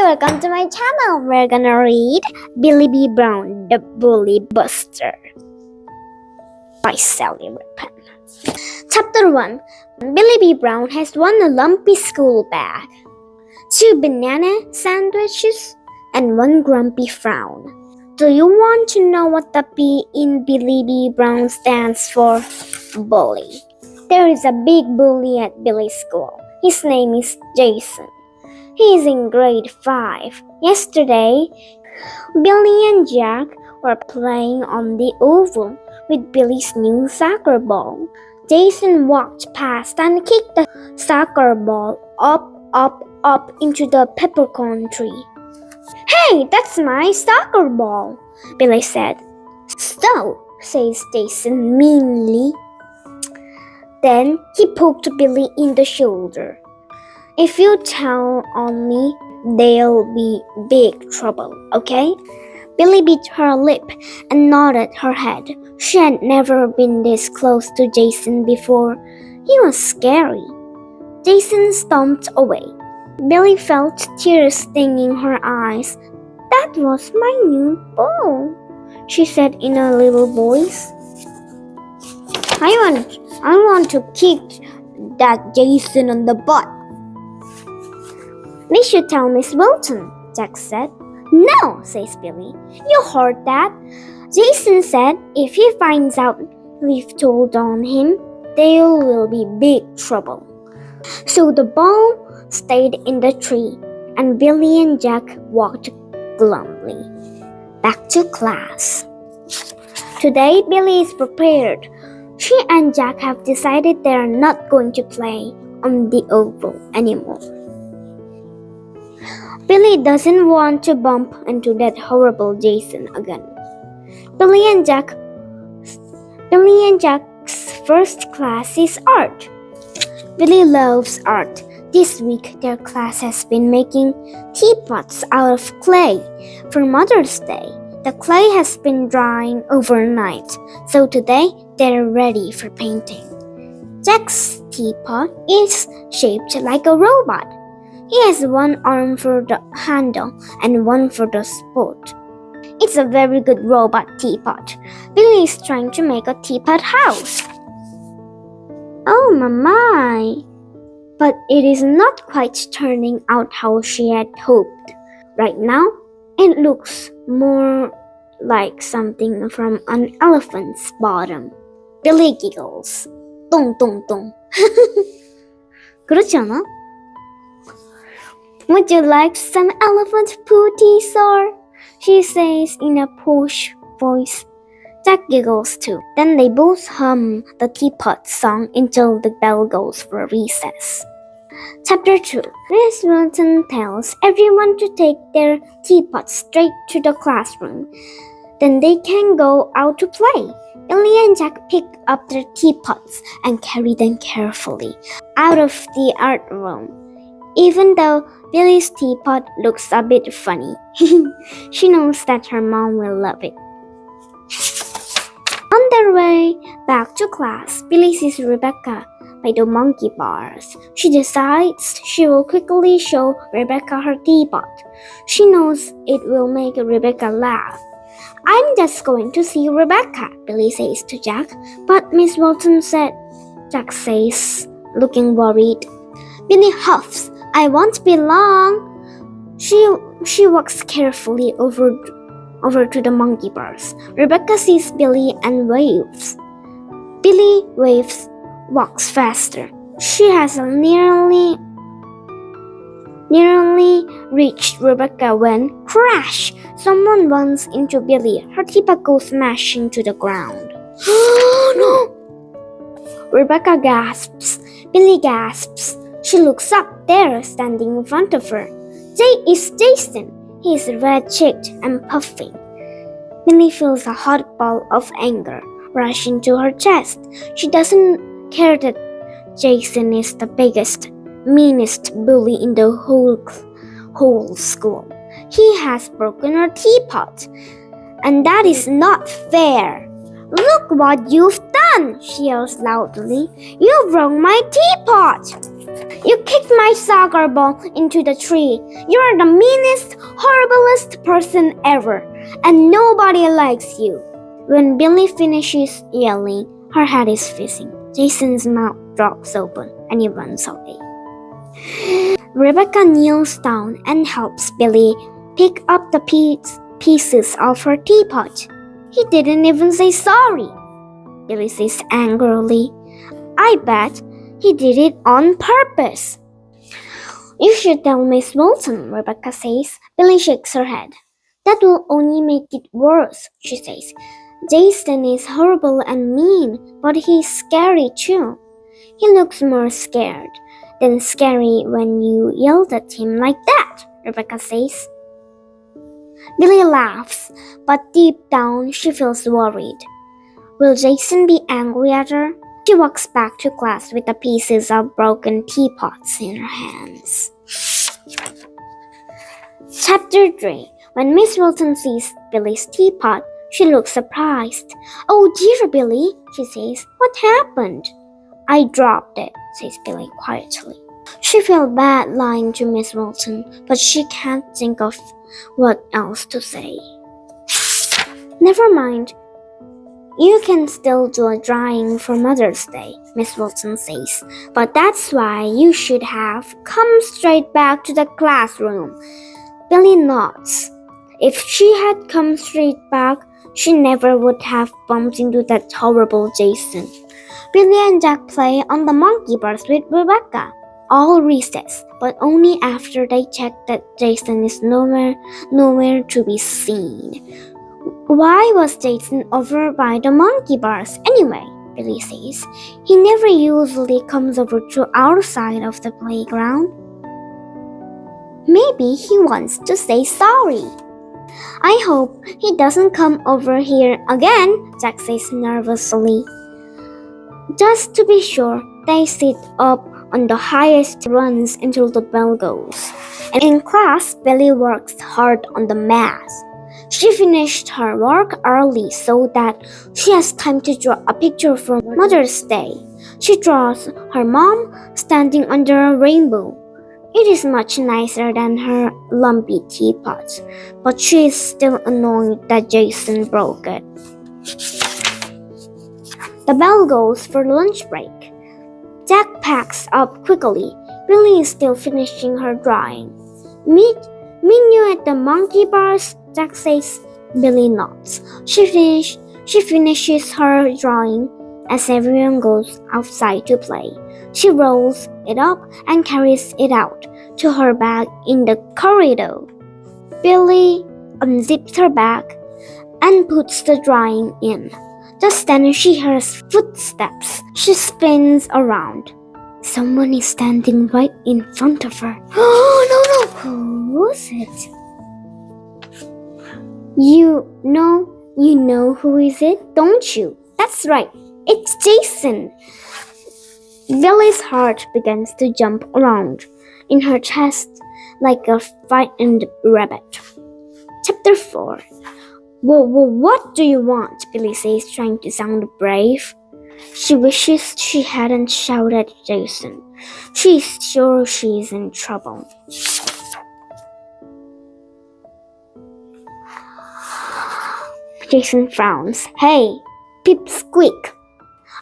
everybody, welcome to my channel. We're gonna read Billie B Brown, The Bully Buster by Sally Rippon. Chapter 1. Billie B Brown has one lumpy school bag, 2 banana sandwiches, and 1 grumpy frown. Do you want to know what the B in Billie B Brown stands for? Bully. There is a big bully at Billie's school. His name is Jason. He is in grade 5. Yesterday, Billie and Jack were playing on the oval with Billie's new soccer ball. Jason walked past and kicked the soccer ball up into the peppercorn tree. "Hey, that's my soccer ball," Billie said. "So," says Jason meanly. Then he poked Billie in the shoulder. "If you tell on me, there'll be big trouble, okay?" Billie bit her lip and nodded her head. She had never been this close to Jason before. He was scary. Jason stomped away. Billie felt tears stinging her eyes. "That was my new ball," she said in a little voice. I want to kick that Jason on the butt." "We should tell Miss Wilton," Jack said. "No," says Billie. "You heard that? Jason said if he finds out we've told on him, there will be big trouble." So the ball stayed in the tree, and Billie and Jack walked glumly back to class. Today, Billie is prepared. She and Jack have decided they are not going to play on the oval anymore. Billie doesn't want to bump into that horrible Jason again. Billie and Jack's first class is art. Billie loves art. This week, their class has been making teapots out of clay for Mother's Day. The clay has been drying overnight, so today they're ready for painting. Jack's teapot is shaped like a robot. He has 1 arm for the handle and 1 for the spout. It's a very good robot teapot. Billie is trying to make a teapot house. Oh my! But it is not quite turning out how she had hoped. Right now, it looks more like something from an elephant's bottom. Billie giggles. 똥. 그렇지 않아? "Would you like some elephant pooty, sir?" she says in a posh voice. Jack giggles too. Then they both hum the teapot song until the bell goes for recess. Chapter 2. Miss Wilton tells everyone to take their teapots straight to the classroom. Then they can go out to play. Billie and Jack pick up their teapots and carry them carefully out of the art room. Even though Billie's teapot looks a bit funny, she knows that her mom will love it. On their way back to class, Billie sees Rebecca by the monkey bars. She decides she will quickly show Rebecca her teapot. She knows it will make Rebecca laugh. "I'm just going to see Rebecca," Billie says to Jack. "But Miss Wilton said," Jack says, looking worried. Billie huffs. "I won't be long." She walks carefully over to the monkey bars. Rebecca sees Billie and waves. Billie waves, walks faster. She has nearly reached Rebecca when, crash! Someone runs into Billie. Her teapot goes smashing to the ground. "Oh no!" Rebecca gasps. Billie gasps. She looks up. There, standing in front of her, is Jason. He is red-cheeked and puffing. Billie feels a hot ball of anger rush into her chest. She doesn't care that Jason is the biggest, meanest bully in the whole school. He has broken her teapot, and that is not fair. "Look what you've on! She yells loudly. You broke my teapot! You kicked my soccer ball into the tree. You're the meanest, horriblest person ever, and nobody likes you. When Billie finishes yelling, her head is fizzing. Jason's mouth drops open, and he runs away. Rebecca kneels down and helps Billie pick up the pieces of her teapot. He didn't even say sorry. Billie says angrily, I bet he did it on purpose. You should tell Miss Wilson, Rebecca says. Billie shakes her head. That will only make it worse, she says. Jason is horrible and mean, but he's scary too. He looks more scared than scary when you yelled at him like that, Rebecca says. Billie laughs, but deep down she feels worried. Will Jason be angry at her? She walks back to class with the pieces of broken teapots in her hands. Chapter 3. When Miss Wilson sees Billie's teapot, she looks surprised. Oh dear, Billie, she says. What happened? I dropped it, says Billie quietly. She feels bad lying to Miss Wilson, but she can't think of what else to say. Never mind. You can still do a drawing for Mother's Day, Miss Wilson says, but that's why you should have come straight back to the classroom. Billie nods. If she had come straight back, she never would have bumped into that horrible Jason. Billie and Jack play on the monkey bars with Rebecca all recess, but only after they check that Jason is nowhere to be seen. Why was Jason over by the monkey bars anyway? Billie says. He never usually comes over to our side of the playground. Maybe he wants to say sorry. I hope he doesn't come over here again, Jack says nervously. Just to be sure, they sit up on the highest runs until the bell goes. And in class, Billie works hard on the math. She finished her work early so that she has time to draw a picture for Mother's Day. She draws her mom standing under a rainbow. It is much nicer than her lumpy teapot, but she is still annoyed that Jason broke it. The bell goes for lunch break. Jack packs up quickly. Billie is still finishing her drawing. Meet you at the monkey bars, Jack says. Billie nods. She finishes her drawing as everyone goes outside to play. She rolls it up and carries it out to her bag in the corridor. Billie unzips her bag and puts the drawing in. Just then she hears footsteps. She spins around. Someone is standing right in front of her. Oh, no. Who is it? You know who is it, don't you? That's right. It's Jason. Billie's heart begins to jump around in her chest like a frightened rabbit. Chapter 4. What do you want? Billie says, trying to sound brave. She wishes she hadn't shouted at Jason. She's sure she's in trouble. Jason frowns. Hey, Pipsqueak.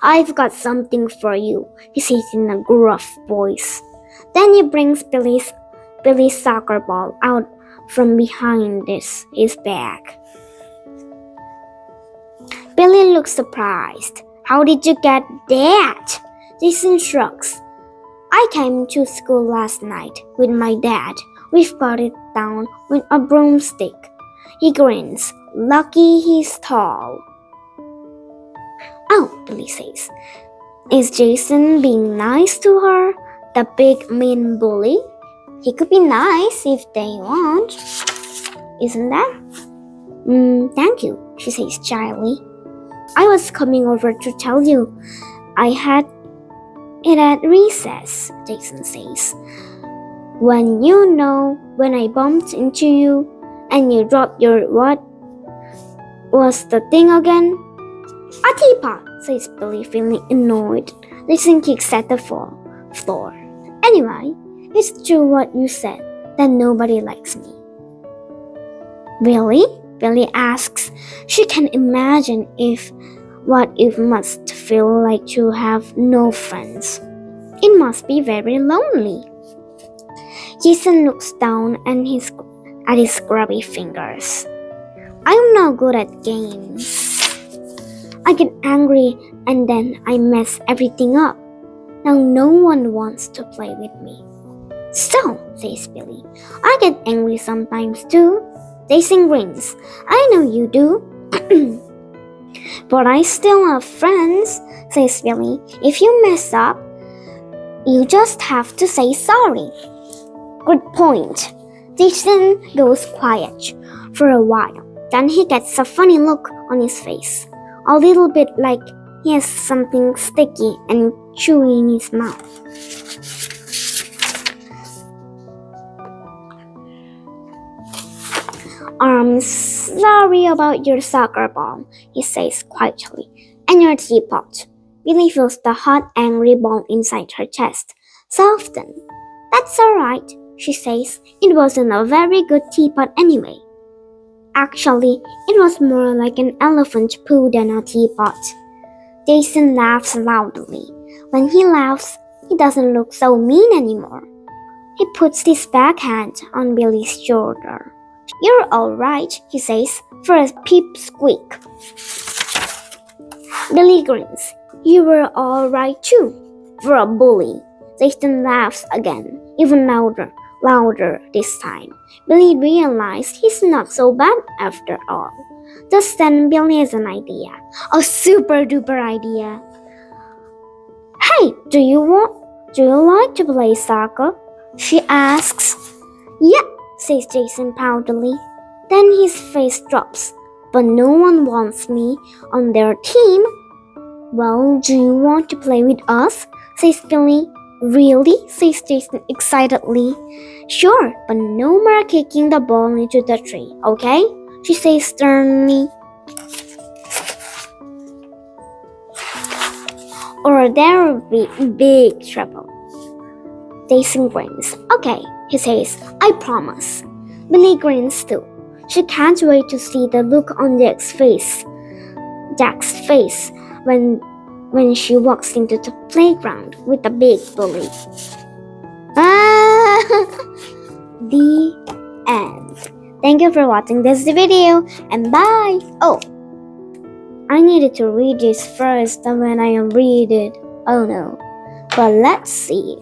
I've got something for you, he says in a gruff voice. Then he brings Billie's soccer ball out from behind his bag. Billie looks surprised. How did you get that? Jason shrugs. I came to school last night with my dad. We've got it down with a broomstick. He grins. Lucky he's tall. Oh, Billie says. Is Jason being nice to her? The big mean bully? He could be nice if they want. Isn't that? Thank you, she says shyly. I was coming over to tell you. I had it at recess, Jason says. When I bumped into you and you dropped your what was the thing again? A teapot, says Billy, feeling annoyed. Jason kicks at the floor. Anyway, it's true what you said, that nobody likes me. Really? Billy asks. She can imagine what it must feel like to have no friends. It must be very lonely. Jason looks down at his grubby fingers. I'm not good at games. I get angry and then I mess everything up. Now no one wants to play with me. So, says Billy, I get angry sometimes too. Jason grins. I know you do. But I still have friends, says Billy. If you mess up, you just have to say sorry. Good point. Jason goes quiet for a while. Then he gets a funny look on his face. A little bit like he has something sticky and chewy in his mouth. I'm sorry about your soccer ball, he says quietly, and your teapot. Billy feels the hot, angry ball inside her chest soften. That's all right, she says. It wasn't a very good teapot anyway. Actually, it was more like an elephant poo than a teapot. Jason laughs loudly. When he laughs, he doesn't look so mean anymore. He puts his backhand on Billy's shoulder. You're all right, he says, for a peep squeak. Billy grins. You were all right too, for a bully. Jason laughs again, even louder this time. Billy realized he's not so bad after all. Just then, Billy has an idea. A super duper idea. Hey, do you like to play soccer? She asks. Yeah, says Jason proudly. Then his face drops. But no one wants me on their team. Well, do you want to play with us? Says Billy. Really? Says Jason excitedly. Sure, but no more kicking the ball into the tree, okay? She says sternly. Or there will be big trouble. Jason grins. Okay, he says, I promise. Billy grins too. She can't wait to see the look on Jack's face when she walks into the playground with the big bully. The end. Thank you for watching this video and bye. Oh, I needed to read this first when I read it. Oh no. But let's see.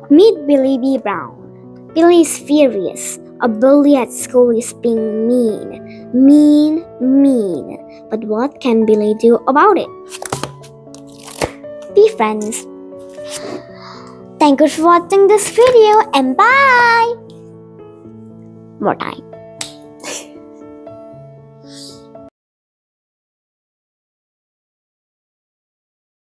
Meet Billie B Brown. Billy is furious. A bully at school is being mean. But what can Billy do about it? Be friends. Thank you for watching this video and bye. More time.